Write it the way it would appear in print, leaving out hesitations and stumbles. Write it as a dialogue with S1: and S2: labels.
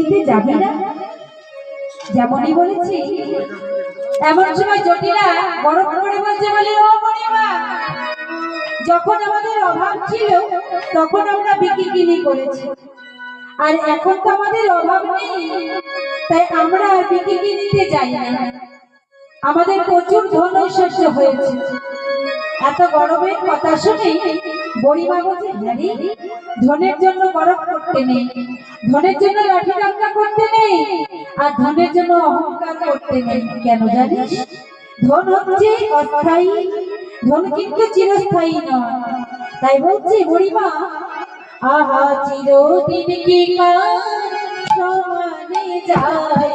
S1: নিতে যাবি না? যেমনই বলেছি এমন সময় জটিলা বরফ করে বলছে, বলে ও বুড়িমা, যখন আমাদের অভাব ছিল তখন আমরা বিকিকিনি করেছি, আর এখন তো আমাদের অভাব নেই, তাই আমরা আর বিকিকিনিতে যাই না। আমাদের প্রচুর ধন ঐশ্বর্য হয়েছে। এত গরমের কথা শুনে বুড়িমা বলছে, ধনের জন্য গরম করতে নেই, ধনের জন্য লাঠি ডাক্কা করতে নেই, আর ধনের জন্য অহংকার করতে নেই। কেন জানিস? ধন হচ্ছে অস্থায়ী, ধন কিন্তু চিরস্থায়ী নয়। তাই বলছি বুড়িমা, আহা চিরদিন কি কার সমানে যায়